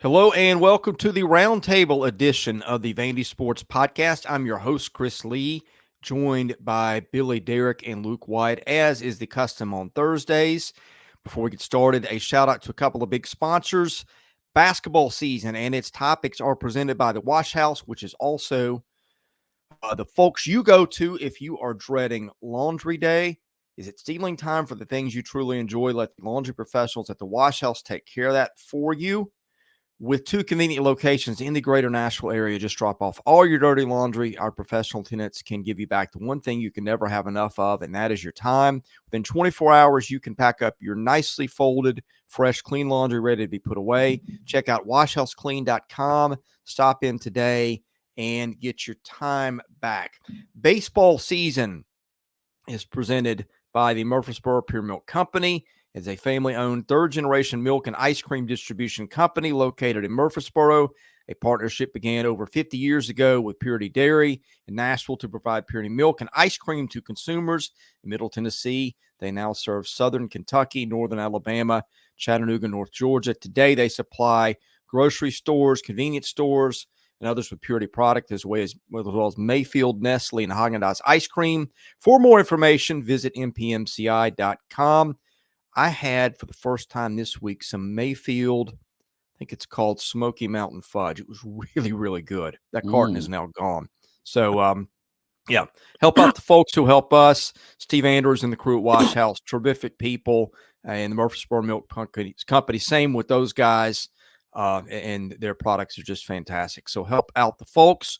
Hello and welcome to the Roundtable edition of the Vandy Sports Podcast. I'm your host, Chris Lee, joined by Billy Derrick and Luke Wyatt, as is the custom on Thursdays. Before we get started, a shout out to a couple of big sponsors. Basketball season and its topics are presented by the Wash House, which is also the folks you go to if you are dreading laundry day. Is it stealing time for the things you truly enjoy? Let the laundry professionals at the Wash House take care of that for you. With two convenient locations in the greater Nashville area, just drop off all your dirty laundry. Our professional tenants can give you back the one thing you can never have enough of, and that is your time. Within 24 hours, you can pack up your nicely folded, fresh, clean laundry ready to be put away. Check out washhouseclean.com. Stop in today and get your time back. Baseball season is presented by the Murfreesboro Pure Milk Company. It's a family-owned third-generation milk and ice cream distribution company located in Murfreesboro. A partnership began over 50 years ago with Purity Dairy in Nashville to provide Purity milk and ice cream to consumers in Middle Tennessee. They now serve Southern Kentucky, Northern Alabama, Chattanooga, North Georgia. Today, they supply grocery stores, convenience stores, and others with Purity product, as well as Mayfield, Nestle, and Haagen-Dazs ice cream. For more information, visit mpmci.com. I had, for the first time this week, some Mayfield, I think it's called Smoky Mountain Fudge. It was really, really good. That carton is now gone. So, yeah, help out the folks who help us. Steve Andrews and the crew at Wash House, terrific people, and the Murfreesboro Milk Company. Same with those guys, and their products are just fantastic. So help out the folks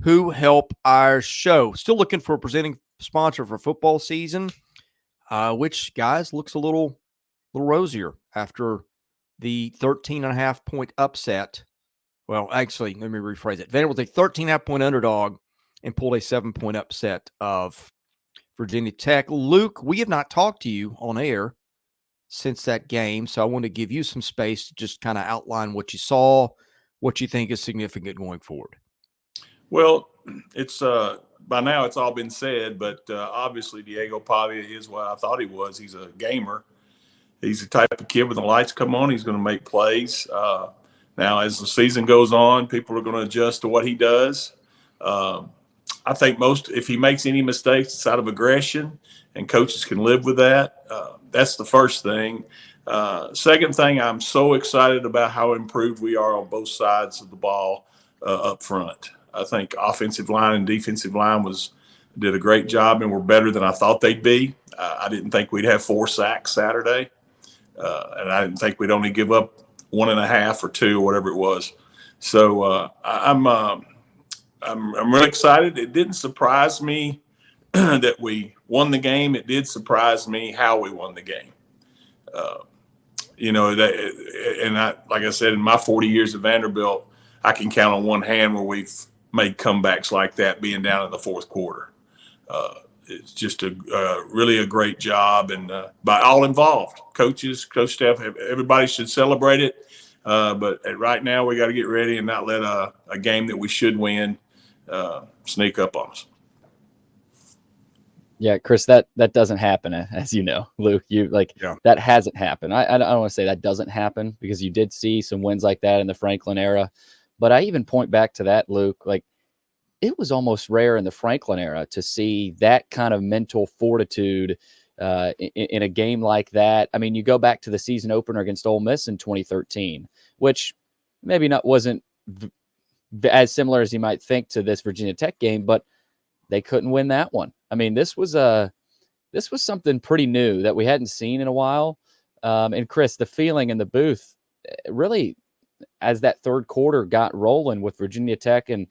who help our show. Still looking for a presenting sponsor for football season. Which, guys, looks a little rosier after the 13.5-point upset. Well, actually, let me rephrase it. Vandy was a 13.5-point underdog and pulled a 7-point upset of Virginia Tech. Luke, we have not talked to you on air since that game, so I want to give you some space to just kind of outline what you saw, what you think is significant going forward. Well, it's by now it's all been said, but obviously Diego Pavia is what I thought he was. He's a gamer. He's the type of kid when the lights come on, he's going to make plays. Now, as the season goes on, people are going to adjust to what he does. I think if he makes any mistakes, it's out of aggression, and coaches can live with that. That's the first thing. Second thing, I'm so excited about how improved we are on both sides of the ball up front. I think offensive line and defensive line did a great job and were better than I thought they'd be. I didn't think we'd have 4 sacks Saturday, and I didn't think we'd only give up 1.5 or 2 or whatever it was. So I'm really excited. It didn't surprise me that we won the game. It did surprise me how we won the game. Like I said, in my 40 years at Vanderbilt, I can count on one hand where we've made comebacks like that, being down in the fourth quarter. It's just really a great job, and by all involved, coaches, coach staff, everybody should celebrate it. But right now, we got to get ready and not let a game that we should win sneak up on us. Yeah, Chris, that doesn't happen, as you know, Luke. That hasn't happened. I don't want to say that doesn't happen, because you did see some wins like that in the Franklin era. But I even point back to that, Luke. Like, it was almost rare in the Franklin era to see that kind of mental fortitude in a game like that. I mean, you go back to the season opener against Ole Miss in 2013, which maybe wasn't as similar as you might think to this Virginia Tech game, but they couldn't win that one. I mean, this was something pretty new that we hadn't seen in a while. And Chris, the feeling in the booth, really, as that third quarter got rolling with Virginia Tech and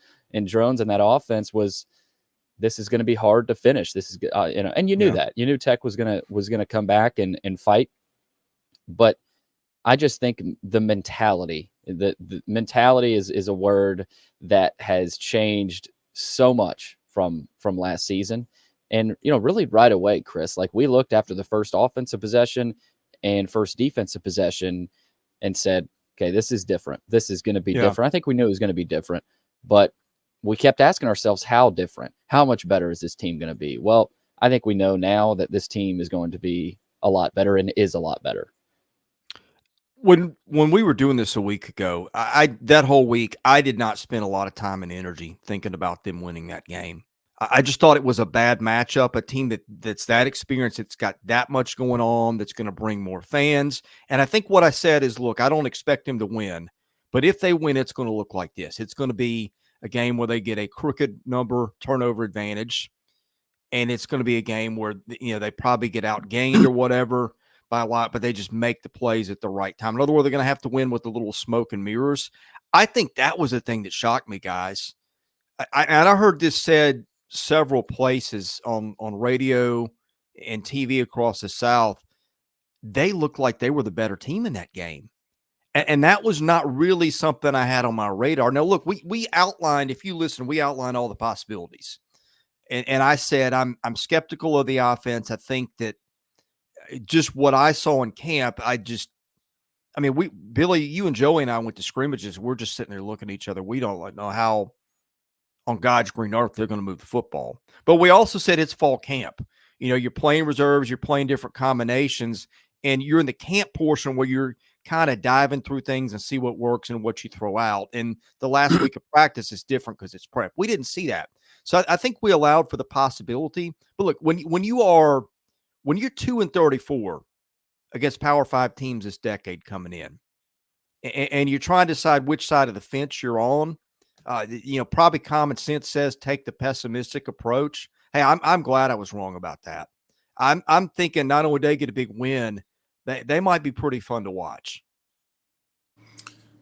drones and that offense, was this is going to be hard to finish. This is and you knew that. You knew Tech was gonna come back and fight. But I just think the mentality is a word that has changed so much from last season. And, really right away, Chris, like, we looked after the first offensive possession and first defensive possession and said, okay, this is different. This is going to be different. I think we knew it was going to be different, but we kept asking ourselves, how different? How much better is this team going to be? Well, I think we know now that this team is going to be a lot better and is a lot better. When we were doing this a week ago, I that whole week, I did not spend a lot of time and energy thinking about them winning that game. I just thought it was a bad matchup, a team that's that experienced, it's got that much going on, that's going to bring more fans. And I think what I said is, look, I don't expect them to win, but if they win, it's going to look like this. It's going to be a game where they get a crooked number turnover advantage, and it's going to be a game where they probably get outgained or whatever by a lot, but they just make the plays at the right time. In other words, they're going to have to win with a little smoke and mirrors. I think that was the thing that shocked me, guys. And I heard this said several places on radio and TV across the South. They looked like they were the better team in that game. And that was not really something I had on my radar. Now, look, we outlined, if you listen, we outlined all the possibilities. And I said, I'm skeptical of the offense. I think that just what I saw in camp, Billy, you and Joey and I went to scrimmages. We're just sitting there looking at each other. We don't know how on God's green earth they're going to move the football. But we also said it's fall camp. You're playing reserves, you're playing different combinations, and you're in the camp portion where you're kind of diving through things and see what works and what you throw out. And the last week of practice is different because it's prep. We didn't see that. So I think we allowed for the possibility. But look, when you're 2-34 against Power 5 teams this decade coming in, and you're trying to decide which side of the fence you're on, probably common sense says take the pessimistic approach. Hey, I'm glad I was wrong about that. I'm thinking not only they get a big win, they might be pretty fun to watch.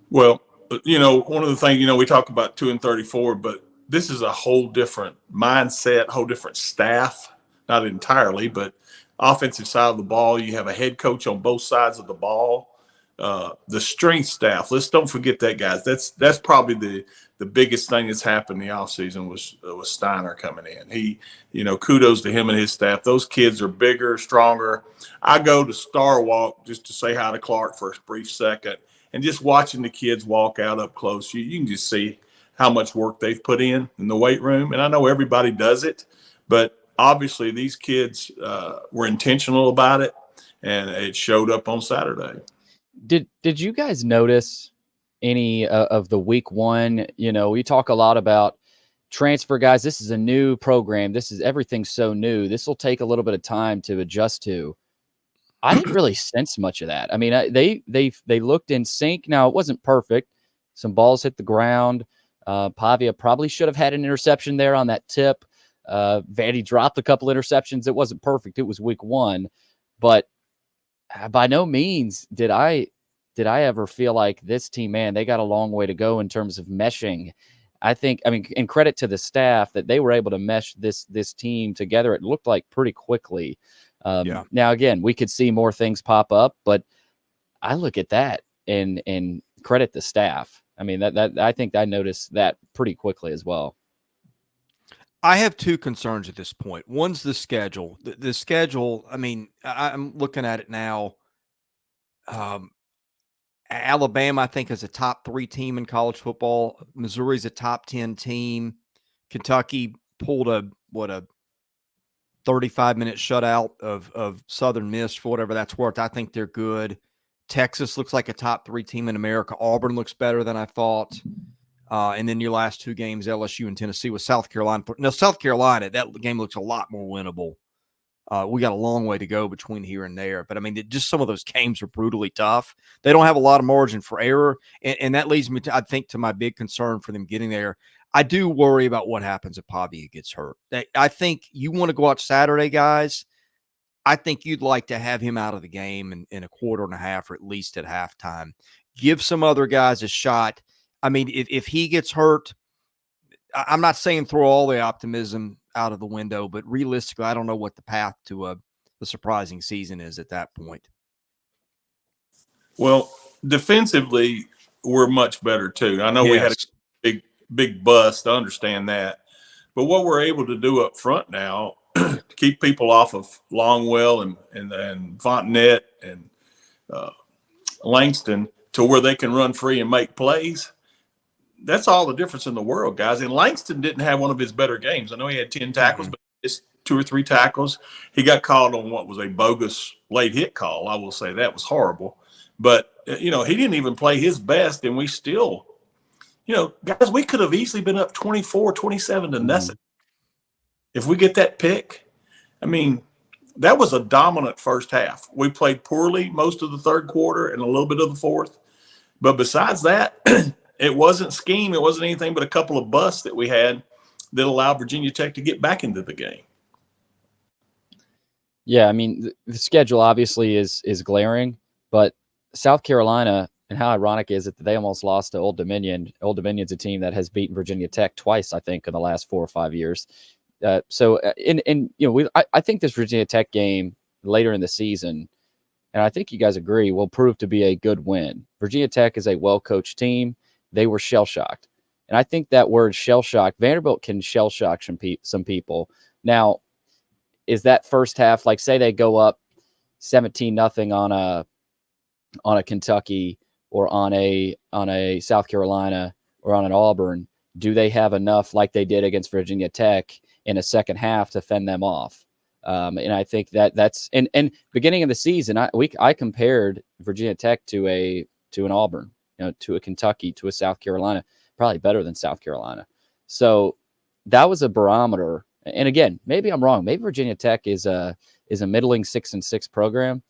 Well, one of the things, we talk about 2-34, but this is a whole different mindset, whole different staff, not entirely, but offensive side of the ball. You have a head coach on both sides of the ball. The strength staff, let's don't forget that, guys. That's probably the biggest thing that's happened in the offseason was Steiner coming in. He, kudos to him and his staff. Those kids are bigger, stronger. I go to Star Walk just to say hi to Clark for a brief second, and just watching the kids walk out up close, you can just see how much work they've put in the weight room. And I know everybody does it, but obviously these kids were intentional about it, and it showed up on Saturday. Did you guys notice any of the week one? We talk a lot about transfer guys. This is a new program. Everything's so new. This will take a little bit of time to adjust to. I didn't really sense much of that. I mean, they looked in sync. Now, it wasn't perfect. Some balls hit the ground. Pavia probably should have had an interception there on that tip. Vandy dropped a couple interceptions. It wasn't perfect. It was week one, but by no means did I ever feel like this team, man, they got a long way to go in terms of meshing. And credit to the staff that they were able to mesh this team together. It looked like pretty quickly. Now, again, we could see more things pop up, but I look at that and credit the staff. I mean, that I think I noticed that pretty quickly as well. I have two concerns at this point. One's the schedule. The schedule, I mean, I'm looking at it now. Alabama, I think, is a top 3 team in college football. Missouri's a top 10 team. Kentucky pulled a 35-minute shutout of Southern Miss for whatever that's worth. I think they're good. Texas looks like a top 3 team in America. Auburn looks better than I thought. And then your last 2 games, LSU and Tennessee, with South Carolina. Now, South Carolina, that game looks a lot more winnable. We got a long way to go between here and there. But, I mean, just some of those games are brutally tough. They don't have a lot of margin for error. And that leads me, to my big concern for them getting there. I do worry about what happens if Pavia gets hurt. I think you want to go out Saturday, guys. I think you'd like to have him out of the game in a quarter and a half or at least at halftime. Give some other guys a shot. I mean, if he gets hurt, I'm not saying throw all the optimism out of the window, but realistically, I don't know what the path to a surprising season is at that point. Well, defensively, we're much better too. I know we had a big bust. I understand that. But what we're able to do up front now to keep people off of Longwell and Fontenette and Langston to where they can run free and make plays, that's all the difference in the world, guys. And Langston didn't have one of his better games. I know he had 10 tackles, but it's 2 or 3 tackles. He got called on what was a bogus late hit call. I will say that was horrible. But he didn't even play his best, and we still, guys, we could have easily been up 24, 27 to nothing. If we get that pick, I mean, that was a dominant first half. We played poorly most of the third quarter and a little bit of the fourth. But besides that, it wasn't scheme. It wasn't anything but a couple of busts that we had that allowed Virginia Tech to get back into the game. Yeah, I mean, the schedule obviously is glaring, but South Carolina, and how ironic is it that they almost lost to Old Dominion? Old Dominion's a team that has beaten Virginia Tech twice, I think, in the last 4 or 5 years. I think this Virginia Tech game later in the season, and I think you guys agree, will prove to be a good win. Virginia Tech is a well-coached team. They were shell-shocked. And I think that word shell-shocked, Vanderbilt can shell-shock some people. Now, is that first half, like say they go up 17-0 on a Kentucky or on a South Carolina or on an Auburn, do they have enough like they did against Virginia Tech in a second half to fend them off? And I think that's and beginning of the season, I compared Virginia Tech to an Auburn, to a Kentucky, to a South Carolina, probably better than South Carolina. So that was a barometer. And again, maybe I'm wrong. Maybe Virginia Tech is a middling 6-6 program.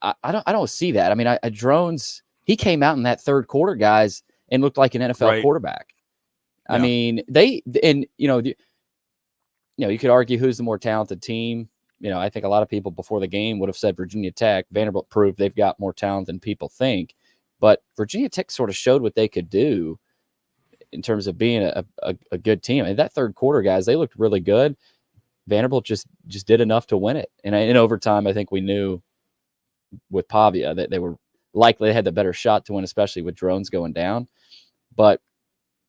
I don't see that. I mean, Drones, he came out in that third quarter, guys, and looked like an NFL quarterback. Yeah. I mean, you could argue who's the more talented team. I think a lot of people before the game would have said Virginia Tech. Vanderbilt proved they've got more talent than people think. But Virginia Tech sort of showed what they could do in terms of being a good team. I mean, that third quarter, guys, they looked really good. Vanderbilt just did enough to win it. And in overtime, I think we knew with Pavia that they were likely they had the better shot to win, especially with Drones going down. But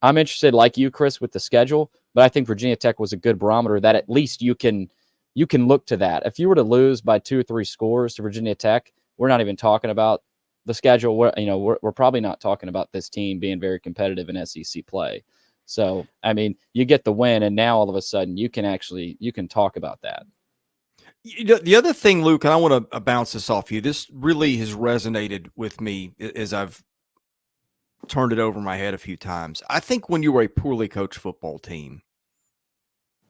I'm interested, like you, Chris, with the schedule. But I think Virginia Tech was a good barometer that at least you can look to that. If you were to lose by 2 or 3 scores to Virginia Tech, we're not even talking about the schedule. We're probably not talking about this team being very competitive in SEC play. So, I mean, you get the win, and now all of a sudden you can talk about that. The other thing, Luke, and I want to bounce this off you. This really has resonated with me as I've turned it over my head a few times. I think when you are a poorly coached football team,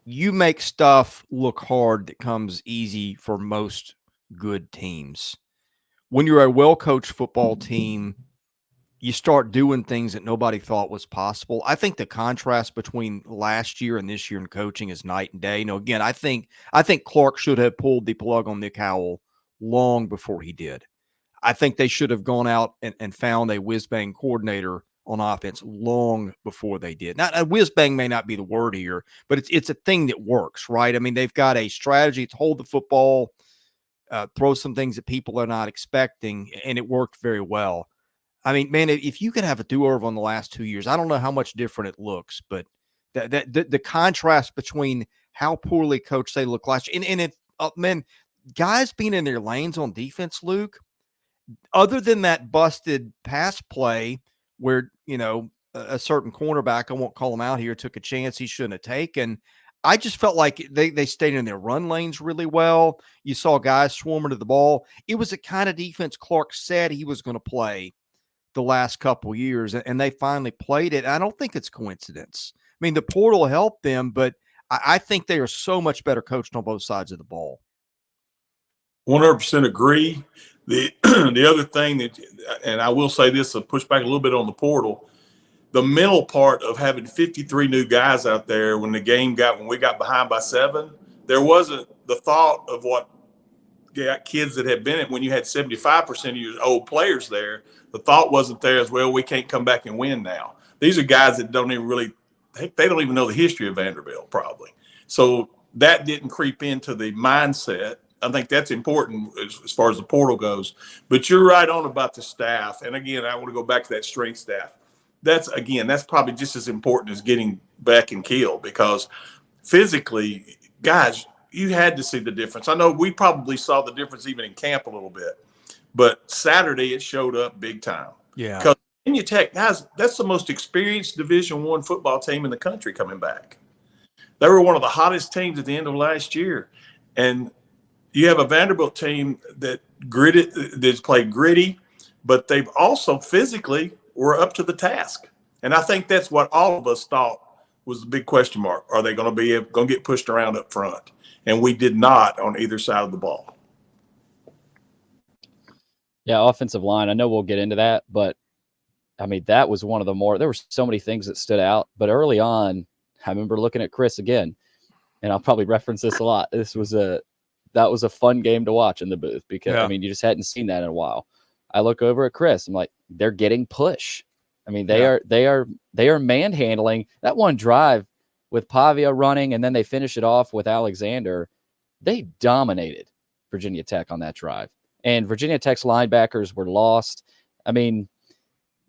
you make stuff look hard that comes easy for most good teams. When you're a well-coached football team, you start doing things that nobody thought was possible. I think the contrast between last year and this year in coaching is night and day. Again, I think Clark should have pulled the plug on Nick Howell long before he did. I think they should have gone out and found a whiz-bang coordinator on offense long before they did. Now, a whiz-bang may not be the word here, but it's a thing that works, right? I mean, they've got a strategy to hold the football, throw some things that people are not expecting, and it worked very well. I mean, man, if you could have a do-over on the last 2 years, I don't know how much different it looks, but the contrast between how poorly coached they look last year, and guys being in their lanes on defense, Luke, other than that busted pass play where, a certain cornerback, I won't call him out here, took a chance he shouldn't have taken. I just felt like they stayed in their run lanes really well. You saw guys swarming to the ball. It was the kind of defense Clark said he was going to play the last couple years, and they finally played it. I don't think it's coincidence. I mean, the portal helped them, but I think they are so much better coached on both sides of the ball. 100% agree. The other thing that, and I will say this, to push back a little bit on the portal, the mental part of having 53 new guys out there when we got behind by 7, there wasn't the thought of what kids that had been it when you had 75% of your old players there. The thought wasn't there as well. We can't come back and win now. These are guys that don't even know the history of Vanderbilt probably. So that didn't creep into the mindset. I think that's important as far as the portal goes. But you're right on about the staff. And again, I want to go back to that strength staff. That's probably just as important as getting back and kill, because physically, guys, you had to see the difference. I know we probably saw the difference even in camp a little bit, but Saturday it showed up big time. Yeah. Because Virginia Tech, guys, that's the most experienced Division I football team in the country coming back. They were one of the hottest teams at the end of last year. And you have a Vanderbilt team that's played gritty, but they've also physically were up to the task. And I think that's what all of us thought was the big question mark. Are they going to get pushed around up front? And we did not on either side of the ball. Yeah, offensive line. I know we'll get into that, but I mean, that was one of the more, there were so many things that stood out. But early on, I remember looking at Chris again, and I'll probably reference this a lot. That was a fun game to watch in the booth because, I mean, you just hadn't seen that in a while. I look over at Chris. I'm like, they're getting push. I mean, they are manhandling that one drive with Pavia running, and then they finish it off with Alexander. They dominated Virginia Tech on that drive, and Virginia Tech's linebackers were lost. I mean,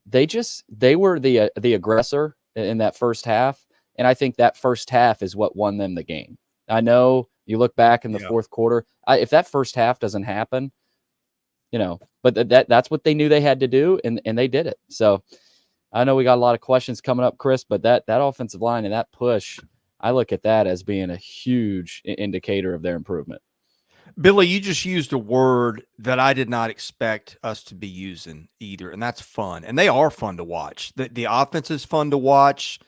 they were the aggressor in that first half, and I think that first half is what won them the game. I know you look back in the fourth quarter, if that first half doesn't happen, but that's what they knew they had to do, and they did it. So I know we got a lot of questions coming up, Chris, but that offensive line and that push, I look at that as being a huge indicator of their improvement. Billy, you just used a word that I did not expect us to be using either, and that's fun. And they are fun to watch. The offense is fun to watch.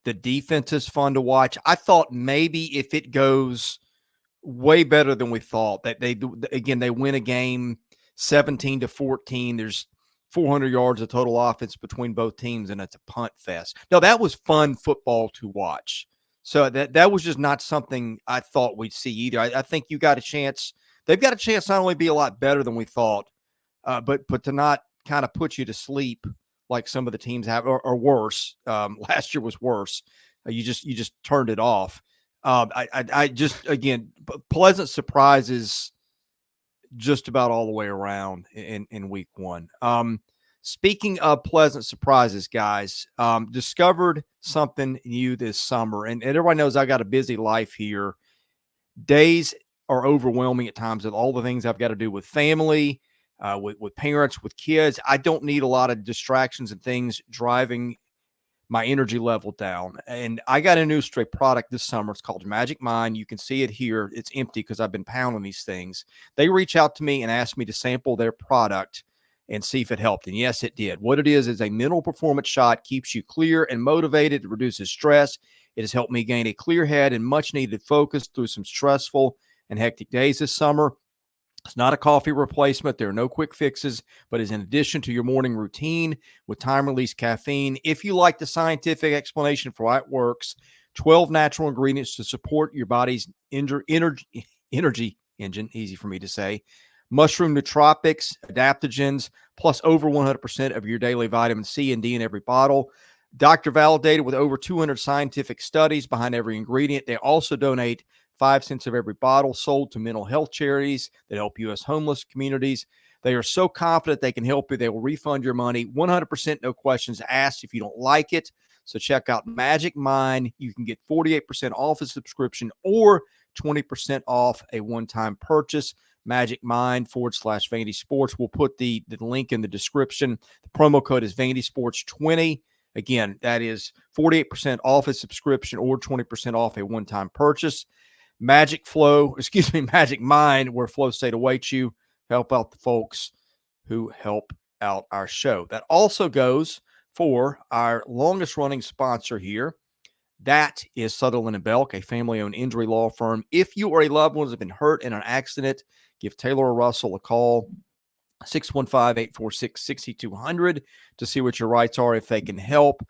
The defense is fun to watch. I thought maybe if it goes way better than we thought, that they win a game 17-14. There's 400 yards of total offense between both teams, and it's a punt fest. No, that was fun football to watch. So that was just not something I thought we'd see either. I think you got a chance. They've got a chance not only to be a lot better than we thought, but to not kind of put you to sleep like some of the teams have, or worse. Last year was worse. You just turned it off. I just, again, pleasant surprises just about all the way around in week one. Speaking of pleasant surprises, guys, discovered something new this summer. And everybody knows I got a busy life here. Days are overwhelming at times with all the things I've got to do with family, with parents, with kids. I don't need a lot of distractions and things driving my energy level down. And I got a new straight product this summer. It's called Magic Mind. You can see it here. It's empty because I've been pounding these things. They reach out to me and ask me to sample their product and see if it helped. And yes, it did. What it is a mental performance shot, keeps you clear and motivated. It reduces stress. It has helped me gain a clear head and much needed focus through some stressful and hectic days this summer. It's not a coffee replacement. There are no quick fixes, but is in addition to your morning routine with time-release caffeine. If you like the scientific explanation for why it works, 12 natural ingredients to support your body's energy engine, easy for me to say, mushroom nootropics, adaptogens, plus over 100% of your daily vitamin C and D in every bottle. Doctor validated with over 200 scientific studies behind every ingredient. They also donate 5 cents of every bottle sold to mental health charities that help U.S. homeless communities. They are so confident they can help you. They will refund your money. 100% no questions asked if you don't like it. So check out Magic Mind. You can get 48% off a subscription or 20% off a one-time purchase. Magic Mind /Vandy Sports. We'll put the link in the description. The promo code is Vandy Sports 20. Again, that is 48% off a subscription or 20% off a one-time purchase. Magic Mind, where flow state awaits you. Help out the folks who help out our show. That also goes for our longest running sponsor here. That is Sutherland & Belk, a family-owned injury law firm. If you or a loved one has been hurt in an accident, give Taylor or Russell a call, 615-846-6200, to see what your rights are, if they can help.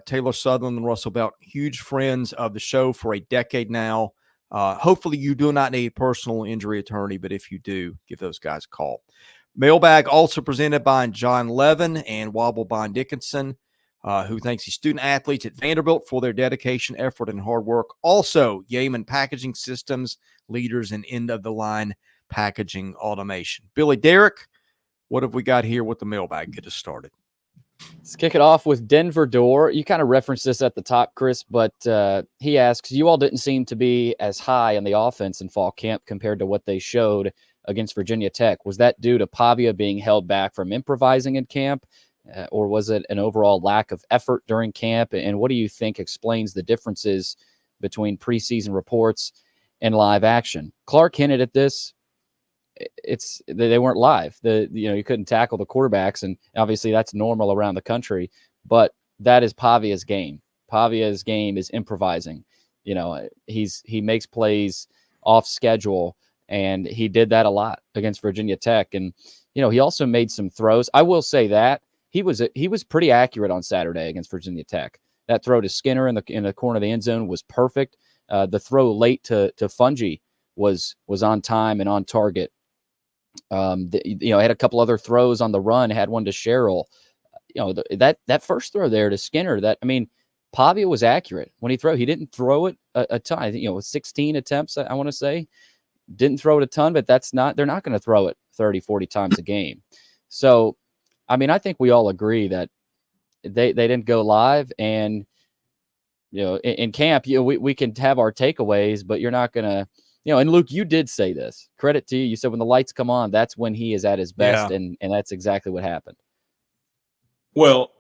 Taylor Sutherland and Russell Belk, huge friends of the show for a decade now. Hopefully you do not need a personal injury attorney, but if you do, give those guys a call. Mailbag also presented by John Levin and Wobble Bond Dickinson, who thanks the student athletes at Vanderbilt for their dedication, effort, and hard work. Also, Yeaman Packaging Systems, leaders in end-of-the-line packaging automation. Billy Derrick, what have we got here with the mailbag? Get us started. Let's kick it off with Denver Door. You kind of referenced this at the top, Chris, but he asks, you all didn't seem to be as high on the offense in fall camp compared to what they showed against Virginia Tech. Was that due to Pavia being held back from improvising in camp, or was it an overall lack of effort during camp? And what do you think explains the differences between preseason reports and live action? Clark hinted at this, they weren't live. You couldn't tackle the quarterbacks, and obviously that's normal around the country. But that is Pavia's game. Pavia's game is improvising. He makes plays off schedule, and he did that a lot against Virginia Tech. And he also made some throws. I will say that he was pretty accurate on Saturday against Virginia Tech. That throw to Skinner in the corner of the end zone was perfect. The throw late to Fungi was on time and on target. Had a couple other throws on the run. Had one to Sherrill. That first throw there to Skinner. Pavia was accurate when he threw. He didn't throw it a ton. I think 16 attempts. I want to say didn't throw it a ton, but they're not going to throw it 30, 40 times a game. So, I think we all agree that they didn't go live, and in camp, we can have our takeaways, but you're not going to. And Luke, you did say this. Credit to you. You said when the lights come on, that's when he is at his best, and that's exactly what happened. Well,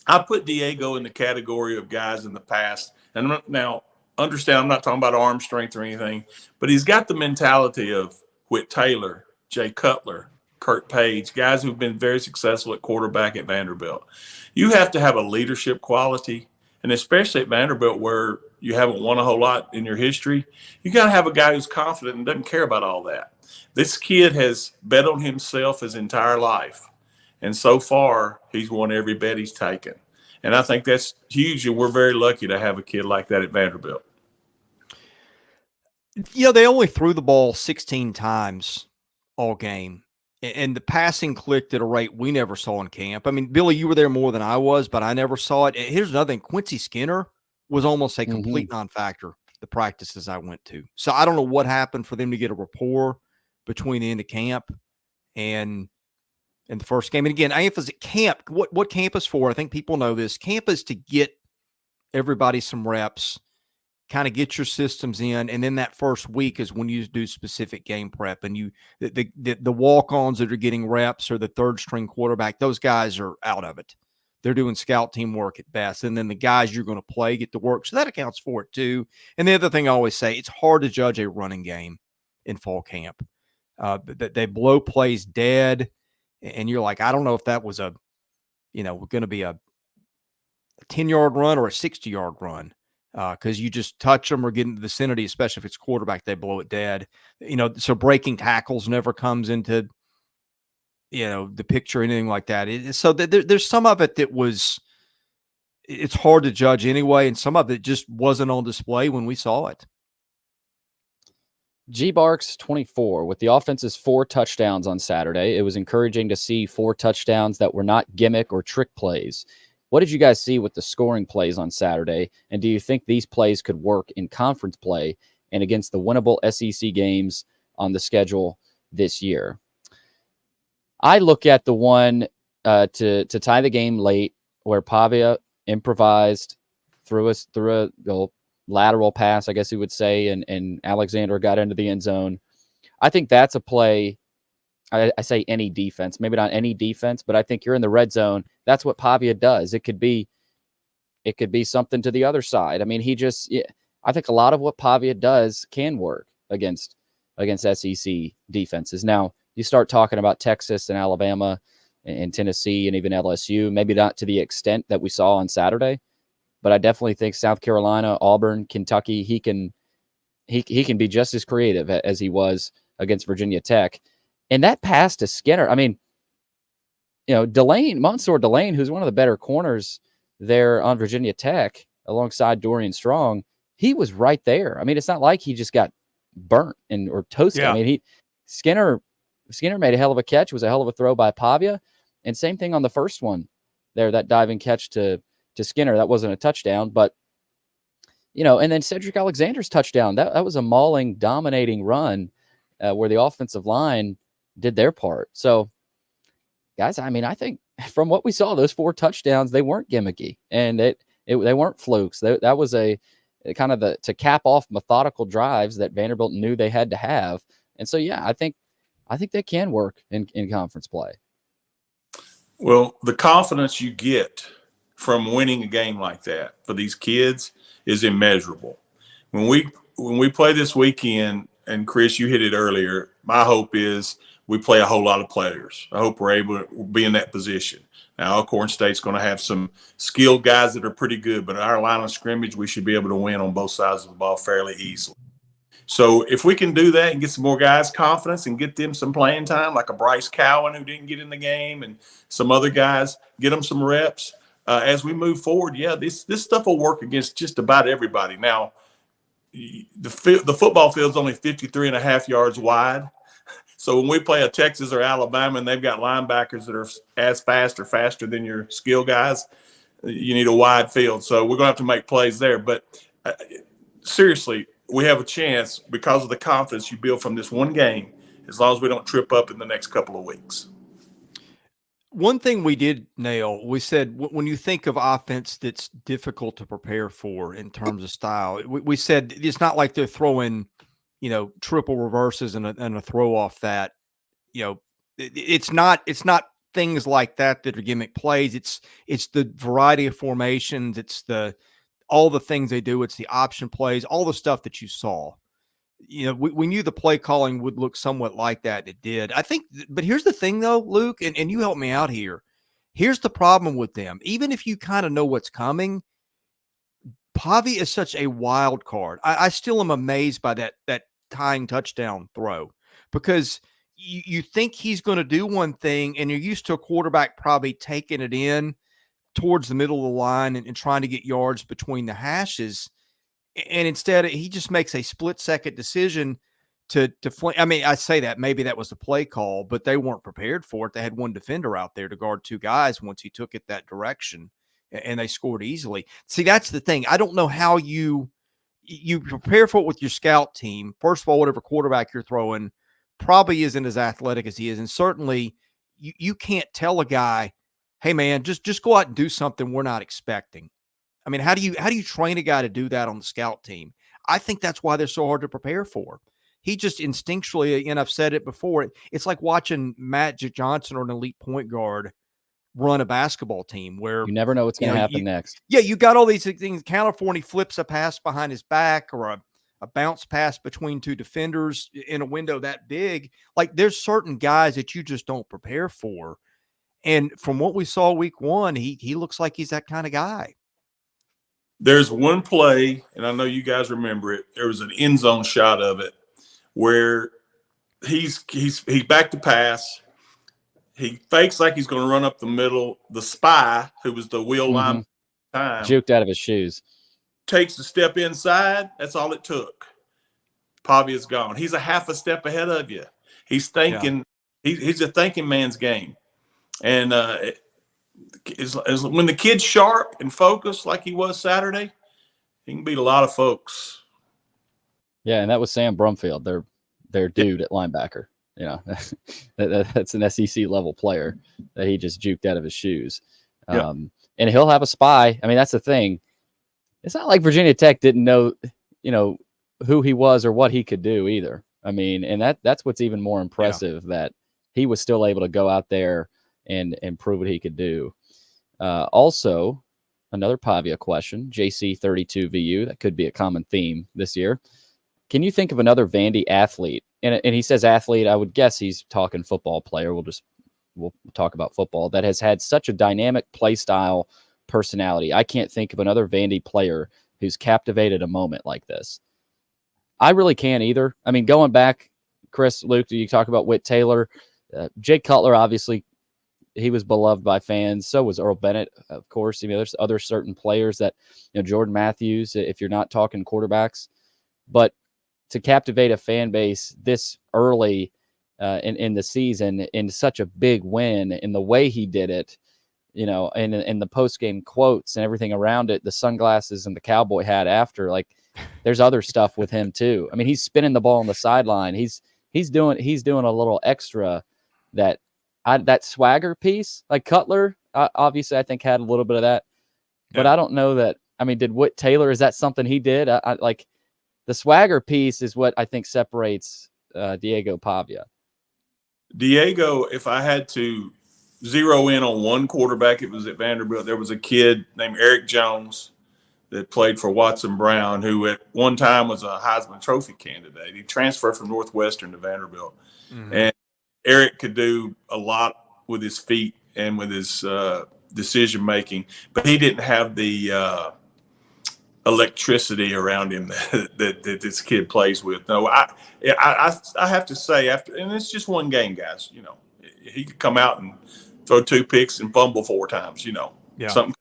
I put Diego in the category of guys in the past, and now understand I'm not talking about arm strength or anything, but he's got the mentality of Whit Taylor, Jay Cutler, Kurt Page, guys who've been very successful at quarterback at Vanderbilt. You have to have a leadership quality, and especially at Vanderbilt where you haven't won a whole lot in your history, you got to have a guy who's confident and doesn't care about all that. This kid has bet on himself his entire life, and so far he's won every bet he's taken. And I think that's huge, and we're very lucky to have a kid like that at Vanderbilt. They only threw the ball 16 times all game, and the passing clicked at a rate we never saw in camp. Billy, you were there more than I was, but I never saw it. Here's another thing. Quincy Skinner was almost a complete non-factor the practices I went to. So I don't know what happened for them to get a rapport between the end of camp and the first game. And again, I emphasize camp. What camp is for? I think people know this. Camp is to get everybody some reps, kind of get your systems in, and then that first week is when you do specific game prep. And the walk-ons that are getting reps or the third string quarterback, those guys are out of it. They're doing scout team work at best. And then the guys you're going to play get to work. So that accounts for it too. And the other thing I always say, it's hard to judge a running game in fall camp. They blow plays dead. And you're like, I don't know if that was going to be a 10-yard run or a 60-yard run because you just touch them or get in the vicinity, especially if it's quarterback, they blow it dead. So breaking tackles never comes into the picture, anything like that. So there's some of it that it's hard to judge anyway, and some of it just wasn't on display when we saw it. G-Barks 24 with the offense's 4 touchdowns on Saturday. It was encouraging to see 4 touchdowns that were not gimmick or trick plays. What did you guys see with the scoring plays on Saturday? And do you think these plays could work in conference play and against the winnable SEC games on the schedule this year? I look at the one to tie the game late where Pavia improvised through a lateral pass, I guess you would say, and Alexander got into the end zone. I think that's a play. I say any defense, maybe not any defense, but I think you're in the red zone. That's what Pavia does. It could be something to the other side. I think a lot of what Pavia does can work against SEC defenses. Now, you start talking about Texas and Alabama and Tennessee and even LSU, maybe not to the extent that we saw on Saturday, but I definitely think South Carolina, Auburn, Kentucky, he can be just as creative as he was against Virginia Tech. And that pass to Skinner, Mansour Delane, who's one of the better corners there on Virginia Tech alongside Dorian Strong, he was right there. It's not like he just got burnt or toasted. Yeah. Skinner made a hell of a catch. It was a hell of a throw by Pavia. And same thing on the first one there, that diving catch to Skinner. That wasn't a touchdown, but, and then Cedric Alexander's touchdown. That was a mauling, dominating run where the offensive line did their part. So, guys, I think from what we saw, those 4 touchdowns, they weren't gimmicky, and they weren't flukes. That was a kind of to cap off methodical drives that Vanderbilt knew they had to have. And so, yeah, I think they can work in conference play. Well, the confidence you get from winning a game like that for these kids is immeasurable. When we play this weekend, and Chris, you hit it earlier. My hope is we play a whole lot of players. I hope we're able to be in that position. Now, Alcorn State's going to have some skilled guys that are pretty good, but our line of scrimmage, we should be able to win on both sides of the ball fairly easily. So if we can do that and get some more guys confidence and get them some playing time, like a Bryce Cowan who didn't get in the game and some other guys, get them some reps as we move forward. Yeah, this stuff will work against just about everybody. Now, the football field's only 53 and a half yards wide. So when we play a Texas or Alabama and they've got linebackers that are as fast or faster than your skill guys, you need a wide field. So we're going to have to make plays there. But seriously, we have a chance because of the confidence you build from this one game, as long as we don't trip up in the next couple of weeks. One thing we did nail, we said when you think of offense that's difficult to prepare for in terms of style, we said it's not like they're throwing, triple reverses and a throw off that, it's not things like that are gimmick plays. It's the variety of formations. It's all the things they do. It's the option plays, all the stuff that you saw. We knew the play calling would look somewhat like that. It did. I think, but here's the thing though, Luke, and you help me out here. Here's the problem with them. Even if you kind of know what's coming, Pavia is such a wild card. I still am amazed by that tying touchdown throw, because you think he's going to do one thing, and you're used to a quarterback probably taking it in towards the middle of the line and trying to get yards between the hashes. And instead, he just makes a split-second decision to flank. I mean, I say that maybe that was a play call, but they weren't prepared for it. They had one defender out there to guard two guys once he took it that direction, and they scored easily. See, that's the thing. I don't know how you prepare for it with your scout team. First of all, whatever quarterback you're throwing probably isn't as athletic as he is, and certainly you can't tell a guy, hey, man, just go out and do something we're not expecting. I mean, how do you train a guy to do that on the scout team? I think that's why they're so hard to prepare for. He just instinctually, and I've said it before, it's like watching Matt Johnson or an elite point guard run a basketball team where you never know what's going to happen next. Yeah, you got all these things. Counter for, and he flips a pass behind his back, or a bounce pass between two defenders in a window that big. Like, there's certain guys that you just don't prepare for. And from what we saw week one, he looks like he's that kind of guy. There's one play, and I know you guys remember it. There was an end zone shot of it where he's back to pass. He fakes like he's going to run up the middle. The spy, who was the wheel line time, juked out of his shoes, takes a step inside. That's all it took. Pavia's gone. He's a half a step ahead of you. He's thinking. Yeah. He's a thinking man's game, and when the kid's sharp and focused like he was Saturday, he can beat a lot of folks. Yeah, and that was Sam Brumfield, their dude at linebacker. That's an SEC level player that he just juked out of his shoes. And he'll have a spy. I mean, that's the thing. It's not like Virginia Tech didn't know, who he was or what he could do either. I mean, and that's what's even more impressive, that he was still able to go out there and prove what he could do. Also, another Pavia question, JC32VU, that could be a common theme this year. Can you think of another Vandy athlete? And he says athlete, I would guess he's talking football player. We'll talk about football, that has had such a dynamic play style, personality. I can't think of another Vandy player who's captivated a moment like this. I really can't either. I mean, going back, Chris, Luke, you talk about Whit Taylor, Jake Cutler, obviously, he was beloved by fans. So was Earl Bennett, of course. There's other certain players that, Jordan Matthews, if you're not talking quarterbacks. But to captivate a fan base this early in the season in such a big win, in the way he did it, and the post-game quotes and everything around it, the sunglasses and the cowboy hat after, like, there's other stuff with him too. I mean, he's spinning the ball on the sideline. He's doing a little extra that swagger piece, like Cutler, obviously I think had a little bit of that, but I don't know that. I mean, did Whit Taylor, is that something he did? I like the swagger piece is what I think separates Diego Pavia. Diego, if I had to zero in on one quarterback, it was at Vanderbilt. There was a kid named Eric Jones that played for Watson Brown, who at one time was a Heisman Trophy candidate. He transferred from Northwestern to Vanderbilt. Mm-hmm. And Eric could do a lot with his feet and with his decision making, but he didn't have the electricity around him that this kid plays with. No, I have to say, after, and it's just one game, guys. You know, he could come out and throw 2 picks and fumble 4 times. You know, something.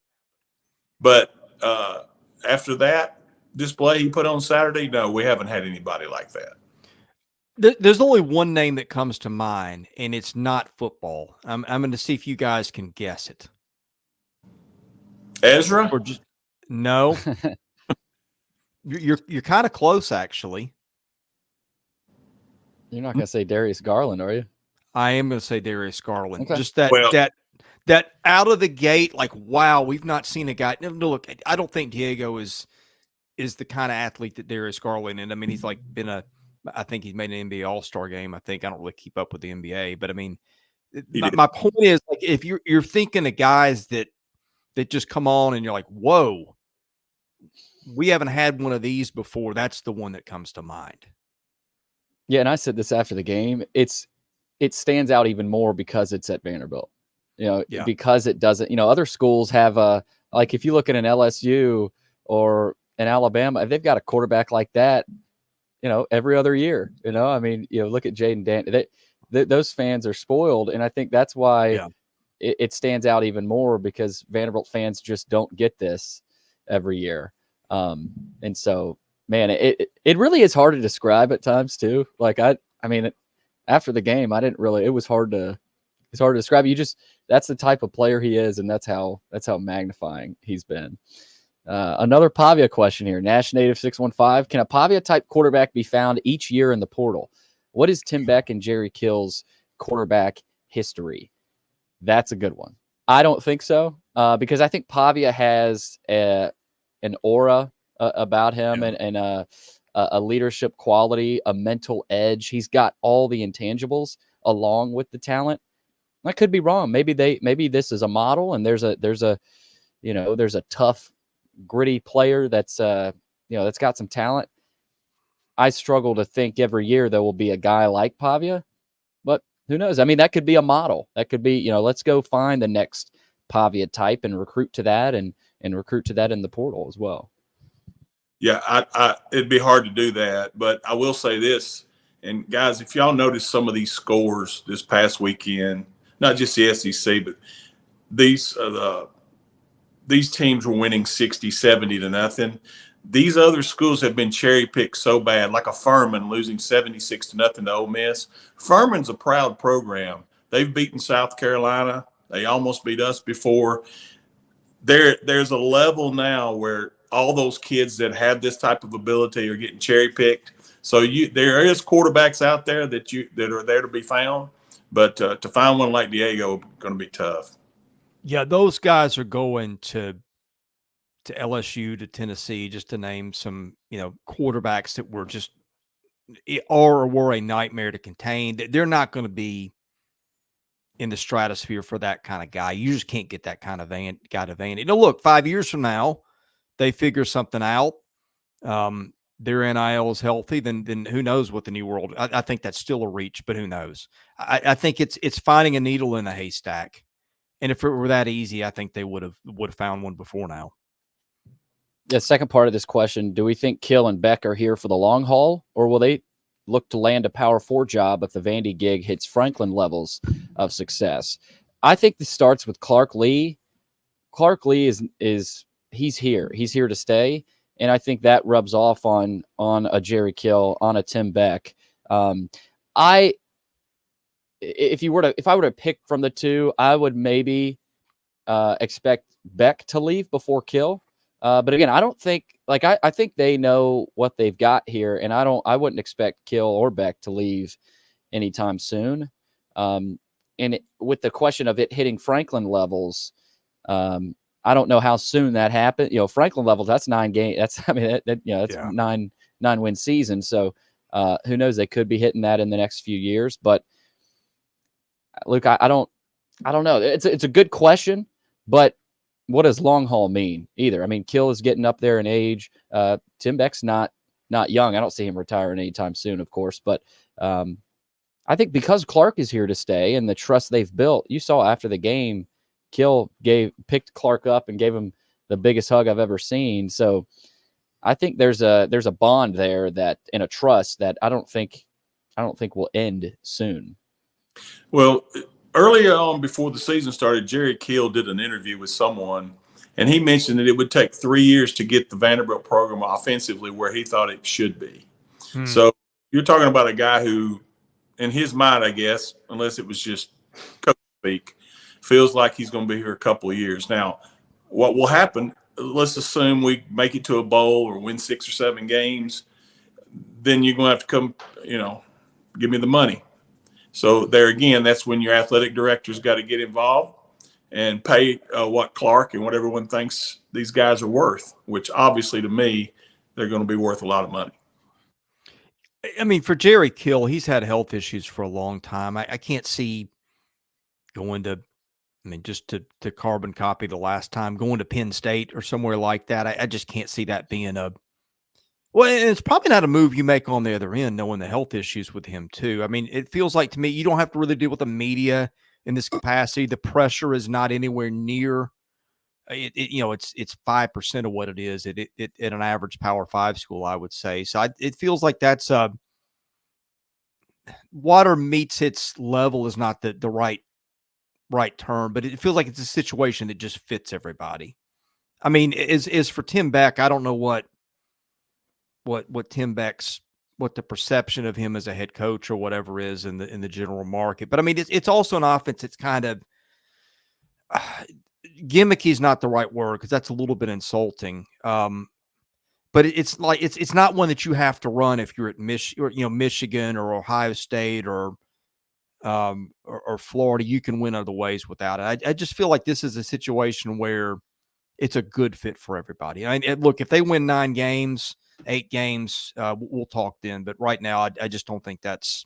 But after that display he put on Saturday, no, we haven't had anybody like that. There's only one name that comes to mind, and it's not football. I'm going to see if you guys can guess it. Ezra? Or just no. You're kind of close, actually. You're not going to say Darius Garland, are you? I am going to say Darius Garland. Okay. Just that out of the gate, like, wow, we've not seen a guy. No, look, I don't think Diego is the kind of athlete that Darius Garland is. I mean, he's like I think he's made an NBA All-Star game. I don't really keep up with the NBA, but I mean, my point is, like, if you're thinking of guys that just come on and you're like, whoa, we haven't had one of these before, that's the one that comes to mind. Yeah, and I said this after the game. It stands out even more because it's at Vanderbilt. You know, because it doesn't, you know, other schools have like if you look at an LSU or an Alabama, they've got a quarterback like that, you know, every other year. You know, I mean, you know, look at Jaden Dan. Those fans are spoiled, and I think that's why it stands out even more, because Vanderbilt fans just don't get this every year. And so, man, it really is hard to describe at times too. Like I mean, after the game, it was hard to describe. That's the type of player he is, and that's how magnifying he's been. Another Pavia question here. Nash Native 615. Can a Pavia type quarterback be found each year in the portal? What is Tim Beck and Jerry Kill's quarterback history? That's a good one. I don't think so, because I think Pavia has an aura about him, and a leadership quality, a mental edge. He's got all the intangibles along with the talent. I could be wrong. Maybe this is a model, and there's a tough, gritty player that's that's got some talent. I struggle to think every year there will be a guy like Pavia, but who knows? I mean, that could be a model. That could be, let's go find the next Pavia type and recruit to that, and recruit to that in the portal as well. Yeah, it'd be hard to do that, but I will say this, and guys, if y'all notice some of these scores this past weekend, not just the SEC, but these teams were winning 60, 70 to nothing. These other schools have been cherry picked so bad, like a Furman losing 76 to nothing to Ole Miss. Furman's a proud program. They've beaten South Carolina. They almost beat us before. There's a level now where all those kids that have this type of ability are getting cherry picked. So there is quarterbacks out there that are there to be found, but to find one like Diego is going to be tough. Yeah, those guys are going to LSU, to Tennessee, just to name some, quarterbacks that were just were a nightmare to contain. They're not going to be in the stratosphere for that kind of guy. You just can't get that kind of guy to Vandy. Look, 5 years from now, they figure something out. Their NIL is healthy, then who knows what the new world. I think that's still a reach, but who knows? I think it's finding a needle in a haystack. And if it were that easy, I think they would have found one before now. The second part of this question: do we think Kill and Beck are here for the long haul, or will they look to land a Power 4 job if the Vandy gig hits Franklin levels of success? I think this starts with Clark Lee. Clark Lee is he's here. He's here to stay, and I think that rubs off on a Jerry Kill, on a Tim Beck. If I were to pick from the two, I would maybe expect Beck to leave before Kill. But again, I don't think, I think they know what they've got here, and I wouldn't expect Kill or Beck to leave anytime soon. With the question of it hitting Franklin levels, I don't know how soon that happened. Franklin levels, that's 9 games. That's a 9-win season. So who knows? They could be hitting that in the next few years. But Luke, I don't know. It's a good question, but what does long haul mean either? I mean, Kill is getting up there in age. Tim Beck's not young. I don't see him retiring anytime soon, of course, but I think because Clark is here to stay and the trust they've built, you saw after the game, Kill picked Clark up and gave him the biggest hug I've ever seen. So I think there's a bond there that and a trust that I don't think will end soon. Well, early on before the season started, Jerry Kill did an interview with someone, and he mentioned that it would take 3 years to get the Vanderbilt program offensively where he thought it should be. So you're talking about a guy who, in his mind, I guess, unless it was just coach speak, feels like he's going to be here a couple of years. Now, what will happen, let's assume we make it to a bowl or win 6 or 7 games, then you're going to have to come, give me the money. So there again, that's when your athletic director's got to get involved and pay what Clark and what everyone thinks these guys are worth, which obviously to me, they're going to be worth a lot of money. I mean, for Jerry Kill, he's had health issues for a long time. I can't see going to, just to carbon copy the last time, going to Penn State or somewhere like that. I just can't see that being well, it's probably not a move you make on the other end, knowing the health issues with him too. I mean, it feels like to me, you don't have to really deal with the media in this capacity. The pressure is not anywhere near it's 5% of what it is at an average Power 5 school, I would say. So it feels like that's water meets its level is not the right term, but it feels like it's a situation that just fits everybody. I mean, is for Tim Beck, I don't know what Tim Beck's, what the perception of him as a head coach or whatever is in the general market. But I mean, it's also an offense. It's kind of gimmicky is not the right word, because that's a little bit insulting. But it's like, it's not one that you have to run if you're at Michigan or Ohio State or Florida. You can win other ways without it. I just feel like this is a situation where it's a good fit for everybody. Look, if they win 9 games, 8 games, we'll talk then. But right now, I just don't think that's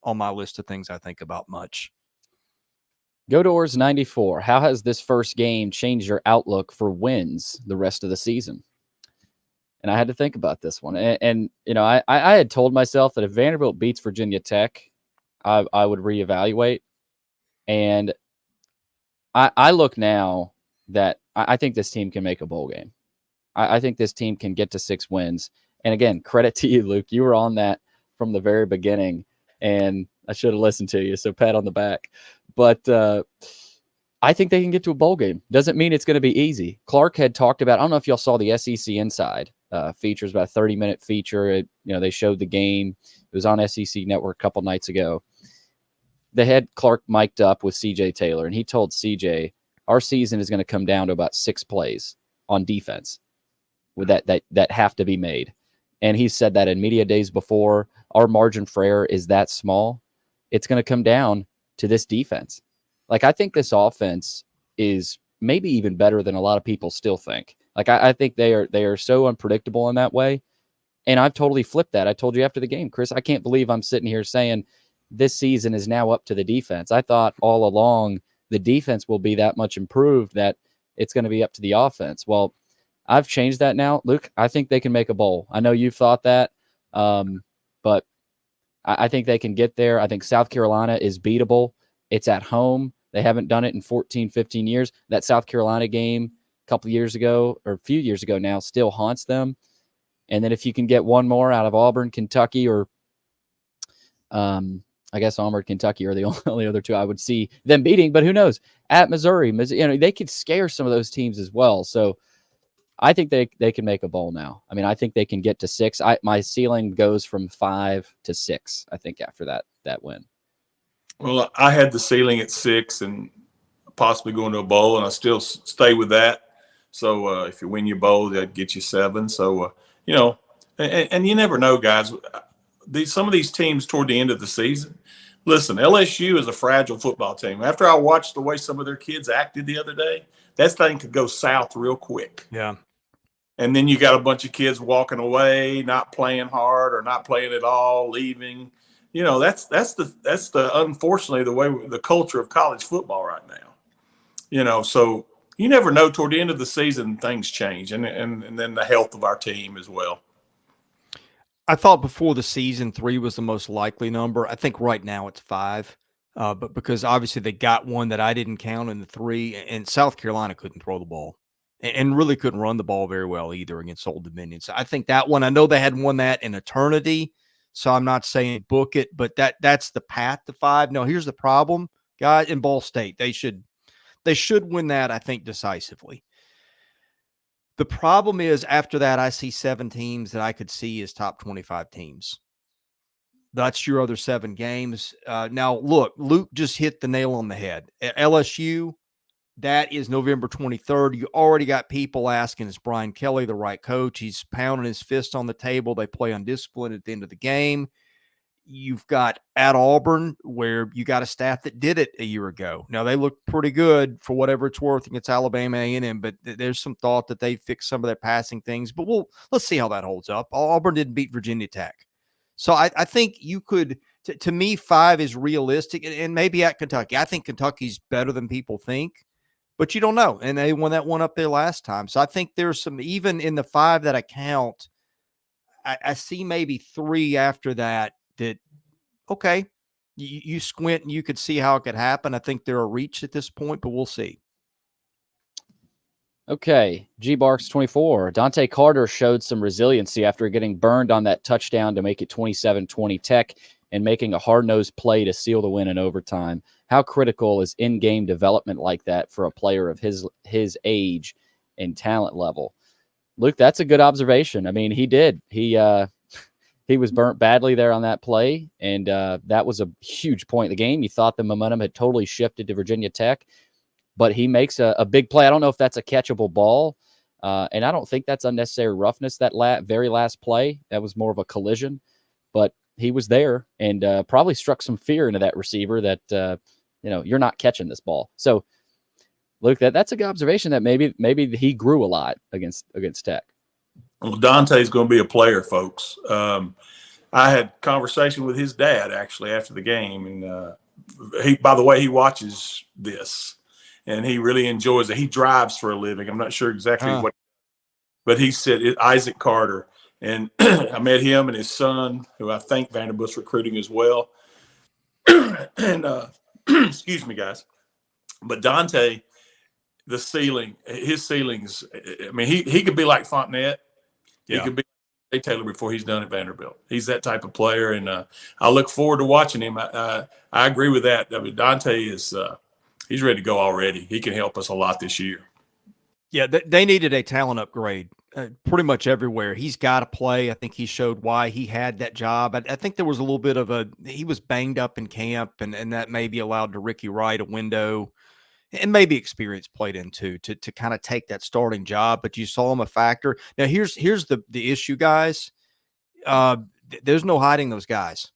on my list of things I think about much. Godoors 94. How has this first game changed your outlook for wins the rest of the season? And I had to think about this one. And I had told myself that if Vanderbilt beats Virginia Tech, I would reevaluate. And I look now that I think this team can make a bowl game. I think this team can get to 6 wins. And again, credit to you, Luke. You were on that from the very beginning, and I should have listened to you. So pat on the back. But I think they can get to a bowl game. Doesn't mean it's going to be easy. Clark had talked about, I don't know if y'all saw the SEC Inside features, about a 30-minute feature. They showed the game. It was on SEC Network a couple nights ago. The head Clark mic'd up with CJ Taylor, and he told CJ, our season is going to come down to about 6 plays on defense with that have to be made. And he said that in media days before. Our margin for error is that small. It's going to come down to this defense. Like, I think this offense is maybe even better than a lot of people still think. Like, I think they are so unpredictable in that way. And I've totally flipped that. I told you after the game, Chris, I can't believe I'm sitting here saying this season is now up to the defense. I thought all along the defense will be that much improved that it's going to be up to the offense. Well, I've changed that now. Luke, I think they can make a bowl. I know you've thought that, but I think they can get there. I think South Carolina is beatable. It's at home. They haven't done it in 14, 15 years. That South Carolina game a couple years ago, or a few years ago now, still haunts them. And then if you can get one more out of Auburn, Kentucky, or I guess Auburn, Kentucky are the only other two I would see them beating. But who knows? At Missouri, they could scare some of those teams as well. So I think they can make a bowl now. I mean, I think they can get to 6. My ceiling goes from 5 to 6, I think, after that win. Well, I had the ceiling at 6 and possibly going to a bowl, and I still stay with that. So if you win your bowl, that'd get you 7. So, and you never know, guys. Some of these teams toward the end of the season, listen, LSU is a fragile football team. After I watched the way some of their kids acted the other day, that thing could go south real quick. Yeah. And then you got a bunch of kids walking away, not playing hard or not playing at all, leaving. That's the unfortunately the way the culture of college football right now. So you never know. Toward the end of the season, things change, and then the health of our team as well. I thought before the season 3 was the most likely number. I think right now it's 5. But because obviously they got one that I didn't count in the 3, and South Carolina couldn't throw the ball and really couldn't run the ball very well either against Old Dominion. So I think that one, I know they hadn't won that in eternity, so I'm not saying book it, but that's the path to 5. No, here's the problem, guys, in Ball State. They should win that, I think, decisively. The problem is after that, I see 7 teams that I could see as top 25 teams. That's your other 7 games. Now, look, Luke just hit the nail on the head. At LSU, that is November 23rd. You already got people asking, is Brian Kelly the right coach? He's pounding his fist on the table. They play undisciplined at the end of the game. You've got at Auburn, where you got a staff that did it a year ago. Now, they look pretty good for whatever it's worth against Alabama A&M, but there's some thought that they fixed some of their passing things. But let's see how that holds up. Auburn didn't beat Virginia Tech. So I think you could, to me, 5 is realistic, and maybe at Kentucky. I think Kentucky's better than people think, but you don't know. And they won that one up there last time. So I think there's some, even in the 5 that I count, I see maybe 3 after that, okay, you squint and you could see how it could happen. I think they're a reach at this point, but we'll see. Okay, G-Barks 24. Dante Carter showed some resiliency after getting burned on that touchdown to make it 27-20 Tech and making a hard-nosed play to seal the win in overtime. How critical is in-game development like that for a player of his age and talent level? Luke, that's a good observation. I mean, he did. He was burnt badly there on that play, and that was a huge point in the game. You thought the momentum had totally shifted to Virginia Tech, but he makes a big play. I don't know if that's a catchable ball, and I don't think that's unnecessary roughness, that very last play. That was more of a collision, but he was there and probably struck some fear into that receiver that, you're not catching this ball. So, Luke, that's a good observation that maybe he grew a lot against Tech. Well, Dante's going to be a player, folks. I had conversation with his dad actually after the game, and by the way, he watches this, and he really enjoys it. He drives for a living. I'm not sure exactly what, but he said Isaac Carter, and I met him and his son, who I think Vanderbilt's recruiting as well. And excuse me, guys, but Dante, his ceilings. I mean, he could be like Fontenette. He could be like Taylor before he's done at Vanderbilt. He's that type of player, and I look forward to watching him. I agree with that. I mean, Dante is he's ready to go already. He can help us a lot this year. Yeah, they needed a talent upgrade pretty much everywhere. He's got to play. I think he showed why he had that job. I think there was a little bit of he was banged up in camp, and that maybe allowed to Ricky Wright a window. And maybe experience played into to kind of take that starting job, but you saw him a factor. Now here's the issue, guys. There's no hiding those guys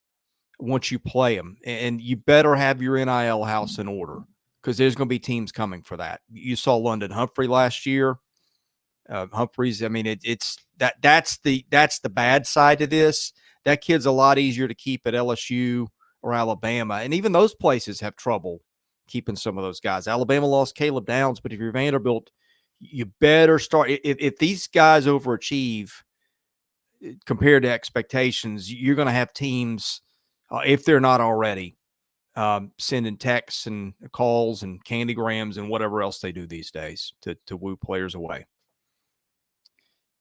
once you play them, and you better have your NIL house in order because there's going to be teams coming for that. You saw London Humphrey last year. Humphreys. I mean, that's the bad side of this. That kid's a lot easier to keep at LSU or Alabama, and even those places have trouble keeping some of those guys. Alabama lost Caleb Downs, but if you're Vanderbilt, you better start. If these guys overachieve compared to expectations, you're going to have teams, if they're not already, sending texts and calls and candygrams and whatever else they do these days to woo players away.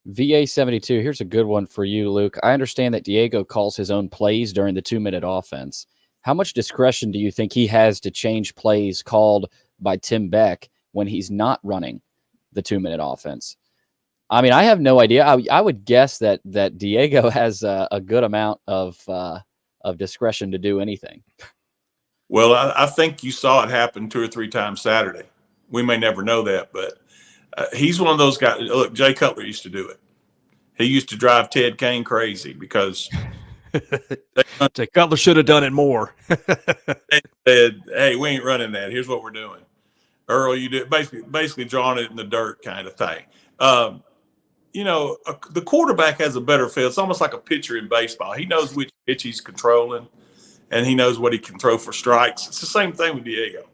VA72, here's a good one for you, Luke. I understand that Diego calls his own plays during the 2-minute offense. How much discretion do you think he has to change plays called by Tim Beck when he's not running the 2-minute offense? I mean, I have no idea. I would guess that Diego has a good amount of discretion to do anything. Well, I think you saw it happen 2 or 3 times Saturday. We may never know that, but he's one of those guys. Look, Jay Cutler used to do it. He used to drive Ted Kane crazy because Jay Cutler should have done it more. They said, "Hey, we ain't running that. Here's what we're doing." Earl, you do basically drawing it in the dirt kind of thing. The quarterback has a better feel. It's almost like a pitcher in baseball. He knows which pitch he's controlling, and he knows what he can throw for strikes. It's the same thing with Diego.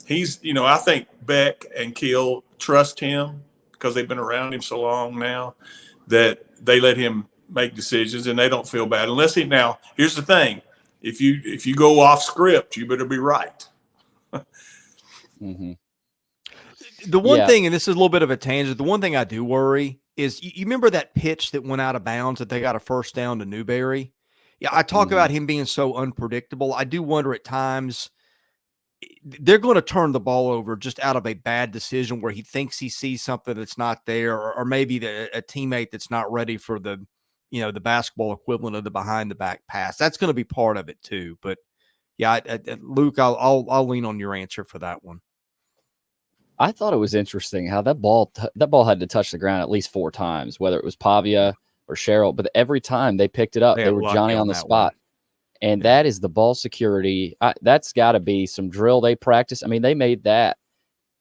he's, I think Beck and Kill trust him because they've been around him so long now that they let him make decisions and they don't feel bad unless he. Now, here's the thing: if you go off script, you better be right. Mm-hmm. The one thing, and this is a little bit of a tangent, the one thing I do worry is you remember that pitch that went out of bounds that they got a first down to Newberry? Yeah, I talk about him being so unpredictable. I do wonder at times they're going to turn the ball over just out of a bad decision where he thinks he sees something that's not there, or maybe a teammate that's not ready for the basketball equivalent of the behind the back pass. That's going to be part of it too. But yeah, Luke, I'll lean on your answer for that one. I thought it was interesting how that ball had to touch the ground at least 4 times, whether it was Pavia or Cheryl, but every time they picked it up, they were Johnny on the spot. And that is the ball security. That's got to be some drill they practice. I mean, they made that,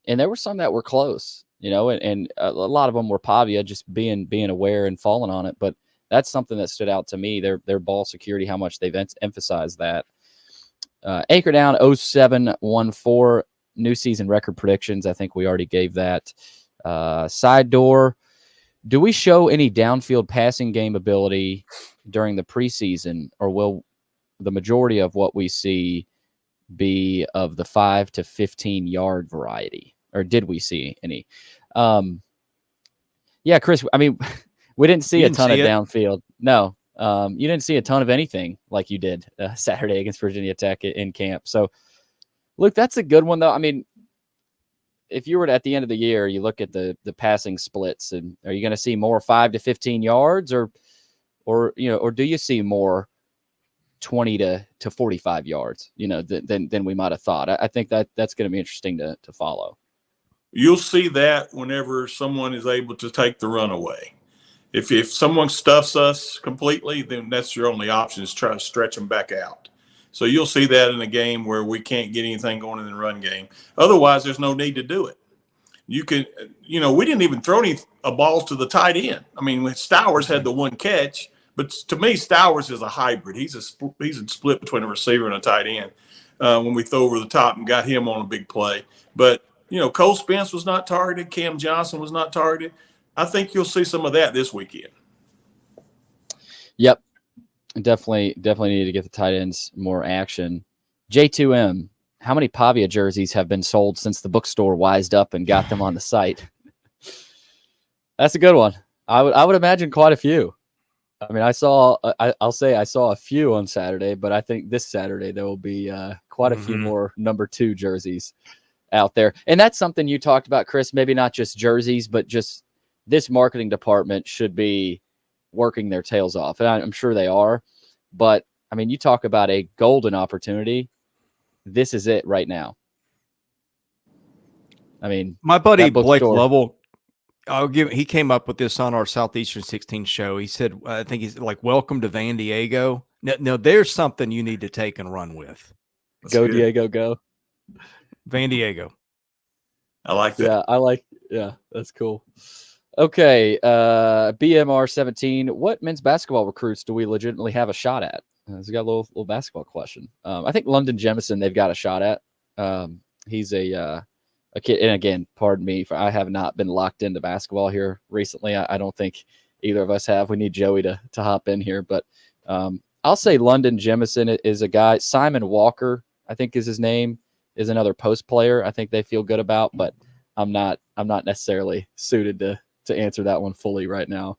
and there were some that were close, and a lot of them were Pavia just being aware and falling on it. But that's something that stood out to me. Their ball security, how much they've emphasized that. Anchor down 0714. New season record predictions. I think we already gave that. Side door. Do we show any downfield passing game ability during the preseason, or will the majority of what we see be of the 5 to 15 yard variety, or did we see any? Yeah, Chris, I mean, we didn't see a ton of downfield. No, you didn't see a ton of anything like you did Saturday against Virginia Tech in camp. So, look, that's a good one, though. I mean, if you were at the end of the year, you look at the passing splits, and are you going to see more 5 to 15 yards, or do you see more 20 to 45 yards, than we might have thought? I think that's going to be interesting to follow. You'll see that whenever someone is able to take the run away. If someone stuffs us completely, then that's your only option is try to stretch them back out. So you'll see that in a game where we can't get anything going in the run game. Otherwise, there's no need to do it. You can, we didn't even throw any balls to the tight end. I mean, Stowers had the one catch, but to me, Stowers is a hybrid. He's a split between a receiver and a tight end. When we throw over the top and got him on a big play, but Cole Spence was not targeted. Cam Johnson was not targeted. I think you'll see some of that this weekend. Yep. Definitely need to get the tight ends more action. J2M, how many Pavia jerseys have been sold since the bookstore wised up and got them on the site? That's a good one. I would imagine quite a few. I mean, I'll say I saw a few on Saturday, but I think this Saturday there will be quite a few more number 2 jerseys out there. And that's something you talked about, Chris, maybe not just jerseys, but just this marketing department should be working their tails off. And I'm sure they are. But, I mean, you talk about a golden opportunity. This is it right now. I mean, my buddy Blake Lovell, he came up with this on our Southeastern 16 show. He said, I think he's like, welcome to Van Diego. Now there's something you need to take and run with. That's go good. Diego, go. Van Diego. I like that. Yeah, that's cool. Okay, BMR 17. What men's basketball recruits do we legitimately have a shot at? He's got a little basketball question. I think London Jemison they've got a shot at. He's a kid, and again, pardon me, I have not been locked into basketball here recently. I don't think either of us have. We need Joey to hop in here, but I'll say London Jemison is a guy. Simon Walker, I think is his name, is another post player. I think they feel good about, but I'm not necessarily suited to answer that one fully right now.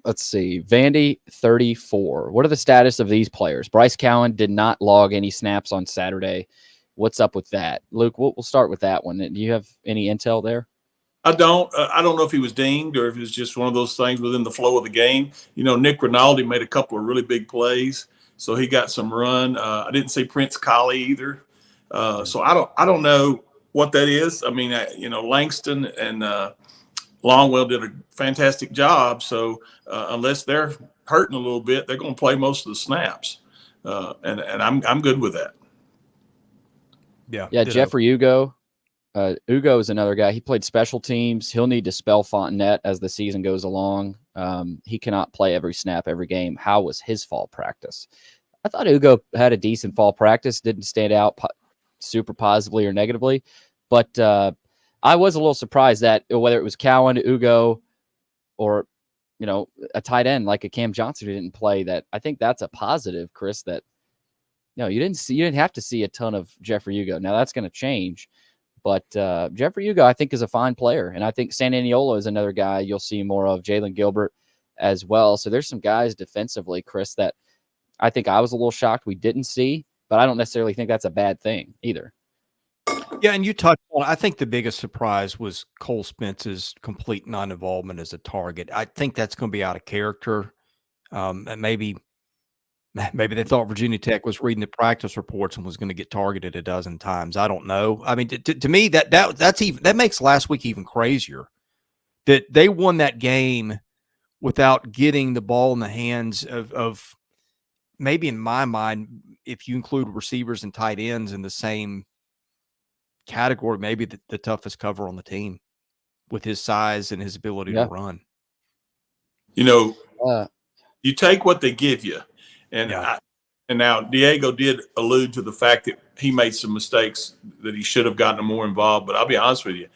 Let's see. Vandy 34. What are the status of these players? Bryce Cowan did not log any snaps on Saturday. What's up with that? Luke, we'll start with that one. Do you have any intel there? I don't know if he was dinged or if it was just one of those things within the flow of the game. Nick Rinaldi made a couple of really big plays, so he got some run. I didn't see Prince Colley either. So I don't know what that is. I mean, Langston and Longwell did a fantastic job. So unless they're hurting a little bit, they're going to play most of the snaps, and I'm good with that. Yeah. Jeffrey Ugo. Ugo is another guy. He played special teams. He'll need to spell Fontenette as the season goes along. He cannot play every snap, every game. How was his fall practice? I thought Ugo had a decent fall practice. Didn't stand out super positively or negatively. But I was a little surprised that whether it was Cowan, Ugo, or a tight end like a Cam Johnson who didn't play, that I think that's a positive, Chris, that you didn't have to see a ton of Jeffrey Ugo. Now that's going to change, but Jeffrey Ugo I think is a fine player, and I think Santaniolo is another guy you'll see more of, Jalen Gilbert as well. So there's some guys defensively, Chris, that I think I was a little shocked we didn't see, but I don't necessarily think that's a bad thing either. Yeah, and you touched on, I think the biggest surprise was Cole Spence's complete non-involvement as a target. I think that's going to be out of character. And maybe they thought Virginia Tech was reading the practice reports and was going to get targeted a dozen times. I don't know. I mean, to me, that makes last week even crazier, that they won that game without getting the ball in the hands of maybe, in my mind, if you include receivers and tight ends in the same category, maybe the toughest cover on the team with his size and his ability to run. You take what they give you. And and now Diego did allude to the fact that he made some mistakes, that he should have gotten more involved. But I'll be honest with you,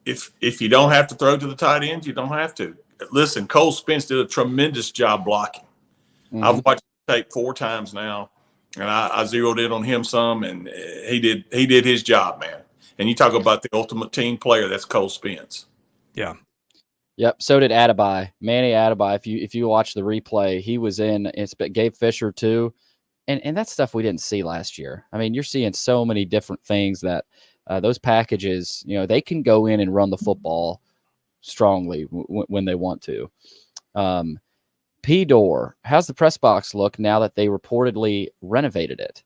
if you don't have to throw to the tight ends, you don't have to. Listen, Cole Spence did a tremendous job blocking. Mm-hmm. I've watched the tape 4 times now, and I zeroed in on him some, and he did his job, man. And you talk about the ultimate team player, that's Cole Spence. Yeah. Yep. So did Adebayo, Manny Adebayo. If you watch the replay, he was in. It's Gabe Fisher too, and that's stuff we didn't see last year. I mean, you're seeing so many different things that those packages, they can go in and run the football strongly when they want to. P-Door, how's the press box look now that they reportedly renovated it?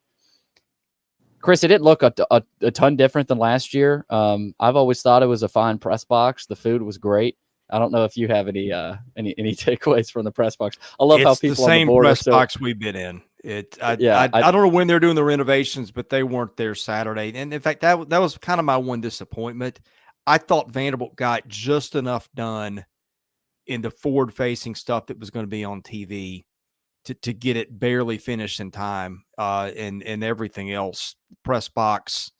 Chris, it didn't look a ton different than last year. I've always thought it was a fine press box. The food was great. I don't know if you have any takeaways from the press box. I love how people the on the board press box we've been in. I don't know when they're doing the renovations, but they weren't there Saturday. And in fact, that was kind of my one disappointment. I thought Vanderbilt got just enough done in the forward-facing stuff that was going to be on TV to get it barely finished in time, and everything else, press box,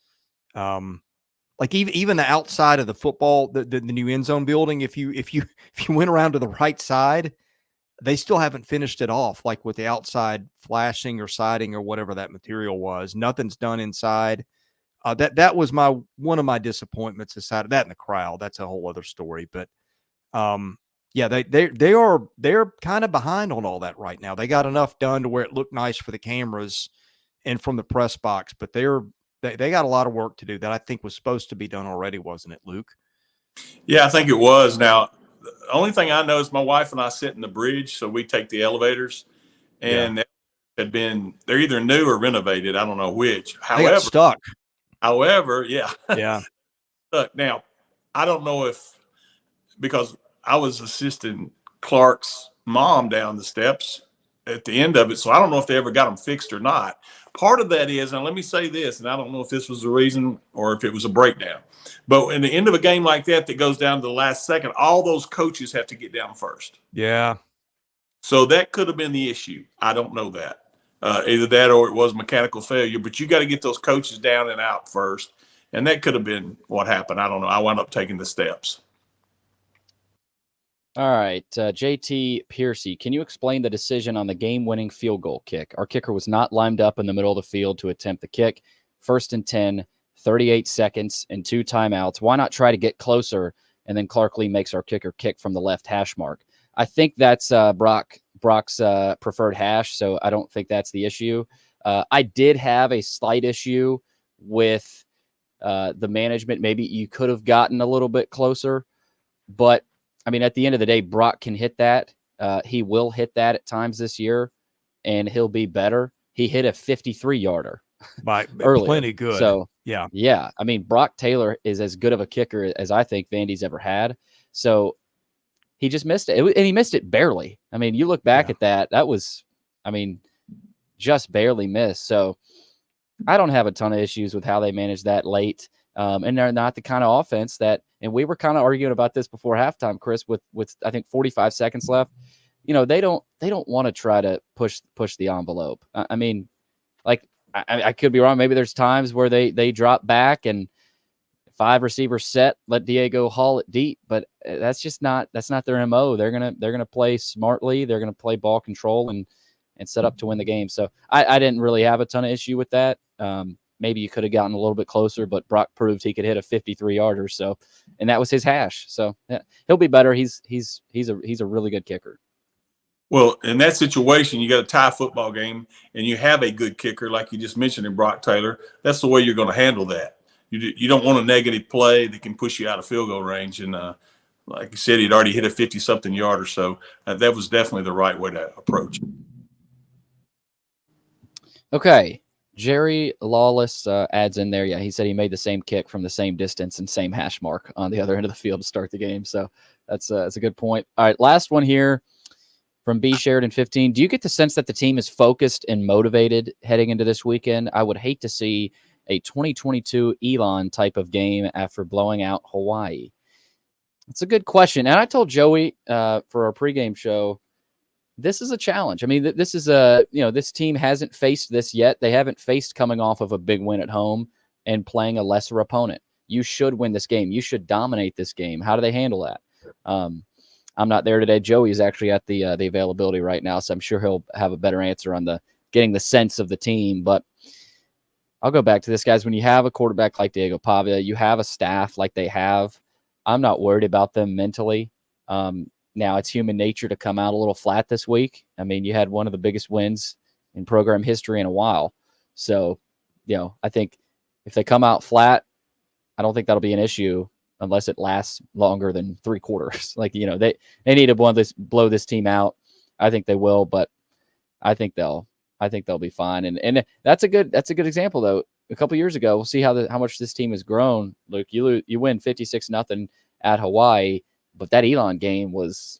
like even the outside of the football, the new end zone building, if you went around to the right side, they still haven't finished it off, like with the outside flashing or siding or whatever that material was. Nothing's done inside. That was one of my disappointments aside of that, in the crowd. That's a whole other story. But yeah, they're kind of behind on all that right now. They got enough done to where it looked nice for the cameras and from the press box, but they got a lot of work to do that I think was supposed to be done already, wasn't it, Luke? Yeah, I think it was. Now, the only thing I know is my wife and I sit in the bridge, so we take the elevators, and they're either new or renovated. I don't know which. They got stuck. However, yeah. Stuck. Now, I don't know because I was assisting Clark's mom down the steps at the end of it, so I don't know if they ever got them fixed or not. Part of that is, and let me say this, and I don't know if this was the reason or if it was a breakdown, but in the end of a game like that goes down to the last second, all those coaches have to get down first. Yeah. So that could have been the issue. I don't know that. Either that or it was mechanical failure, but you got to get those coaches down and out first. And that could have been what happened. I don't know. I wound up taking the steps. All right. JT Piercy, can you explain the decision on the game-winning field goal kick? Our kicker was not lined up in the middle of the field to attempt the kick. 1st and 10, 38 seconds, and 2 timeouts. Why not try to get closer? And then Clark Lee makes our kicker kick from the left hash mark. I think that's Brock's preferred hash, so I don't think that's the issue. I did have a slight issue with the management. Maybe you could have gotten a little bit closer, but I mean, at the end of the day, Brock can hit that. He will hit that at times this year, and he'll be better. He hit a 53-yarder earlier. Plenty good. So, yeah. I mean, Brock Taylor is as good of a kicker as I think Vandy's ever had. So he just missed it. And he missed it barely. I mean, you look back at that was, I mean, just barely missed. So I don't have a ton of issues with how they managed that late. And they're not the kind of offense that, and we were kind of arguing about this before halftime, Chris, with I think 45 seconds left. They don't want to try to push the envelope. I mean, like I could be wrong. Maybe there's times where they drop back and 5 receivers set, let Diego haul it deep, but that's not their MO. They're gonna play smartly. They're gonna play ball control and set up to win the game. So I didn't really have a ton of issue with that. Maybe you could have gotten a little bit closer, but Brock proved he could hit a 53-yarder. So, and that was his hash. So yeah, he'll be better. He's a really good kicker. Well, in that situation, you got a tie football game, and you have a good kicker, like you just mentioned in Brock Taylor. That's the way you're going to handle that. You don't want a negative play that can push you out of field goal range. And like you said, he'd already hit a 50-something yarder, so that was definitely the right way to approach it. Okay. Jerry Lawless adds in there. Yeah, he said he made the same kick from the same distance and same hash mark on the other end of the field to start the game. So that's a good point. All right, last one here. From B. Sheridan 15, do you get the sense that the team is focused and motivated heading into this weekend? I would hate to see a 2022 Elon type of game after blowing out Hawaii. It's a good question. And I told Joey for our pregame show, this is a challenge. I mean, this is this team hasn't faced this yet. They haven't faced coming off of a big win at home and playing a lesser opponent. You should win this game. You should dominate this game. How do they handle that? I'm not there today. Joey is actually at the availability right now, so I'm sure he'll have a better answer on getting the sense of the team. But I'll go back to this, guys. When you have a quarterback like Diego Pavia, you have a staff like they have, I'm not worried about them mentally. Now, it's human nature to come out a little flat this week. I mean, you had one of the biggest wins in program history in a while. So, I think if they come out flat, I don't think that'll be an issue unless it lasts longer than 3 quarters. Like, they need to blow this team out. I think they will, but I think they'll be fine. And that's a good example though. A couple years ago, we'll see how much this team has grown. Luke, you win 56-0 at Hawaii, but that Elon game was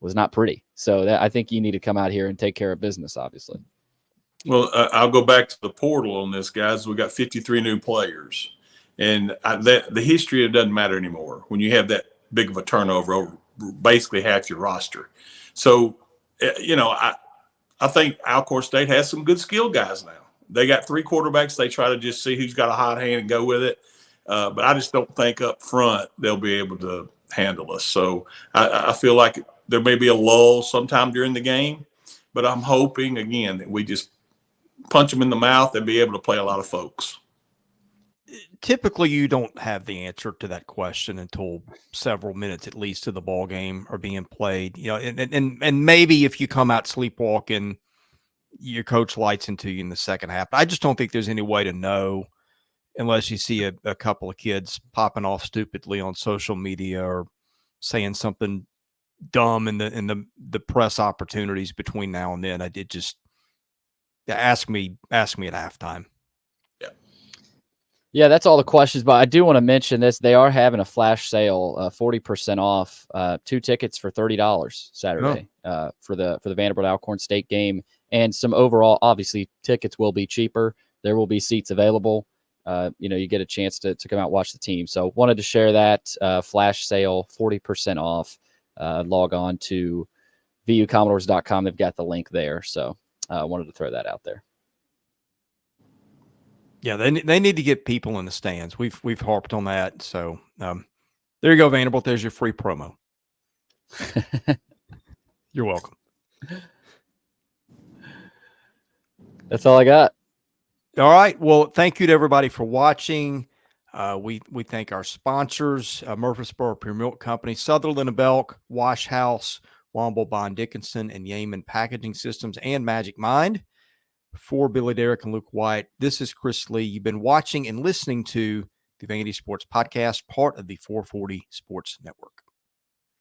not pretty. So I think you need to come out here and take care of business, obviously. Well, I'll go back to the portal on this, guys. We got 53 new players. And the history, it doesn't matter anymore when you have that big of a turnover over basically half your roster. So, I think Alcorn State has some good skill guys now. They got 3 quarterbacks. They try to just see who's got a hot hand and go with it. But I just don't think up front they'll be able to handle us. So I feel like there may be a lull sometime during the game. But I'm hoping, again, that we just punch them in the mouth and be able to play a lot of folks. Typically, you don't have the answer to that question until several minutes at least of the ball game are being played. And maybe if you come out sleepwalking, your coach lights into you in the second half. But I just don't think there's any way to know unless you see a couple of kids popping off stupidly on social media or saying something dumb in the press opportunities between now and then. I did just ask me at halftime. Yeah, that's all the questions, but I do want to mention this. They are having a flash sale, 40% off, 2 tickets for $30 Saturday for the Vanderbilt Alcorn State game, and some overall, obviously, tickets will be cheaper. There will be seats available. You get a chance to come out and watch the team. So wanted to share that flash sale, 40% off. Log on to vucommodores.com. They've got the link there. So wanted to throw that out there. Yeah, they need to get people in the stands. We've harped on that. So there you go, Vanderbilt. There's your free promo. You're welcome. That's all I got. All right. Well, thank you to everybody for watching. We thank our sponsors, Murfreesboro Pure Milk Company, Sutherland & Belk, Wash House, Womble Bond Dickinson, and Yeaman Packaging Systems, and Magic Mind. For Billy Derrick and Luke Wyatt, this is Chris Lee. You've been watching and listening to the Vandy Sports Podcast, part of the 440 Sports Network.